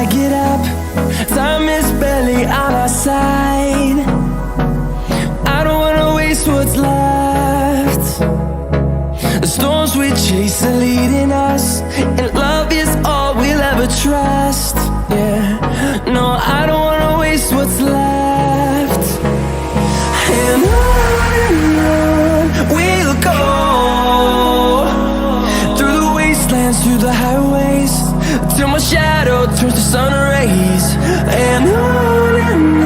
I get up, time is barely on our side. I don't wanna waste what's left. The storms we chase are leading us, and love is all we'll ever trust. Yeah, no, I don't wanna waste what's left. And on we'll go, through the wastelands, through the highways, till my shadow turns to sun rays. And on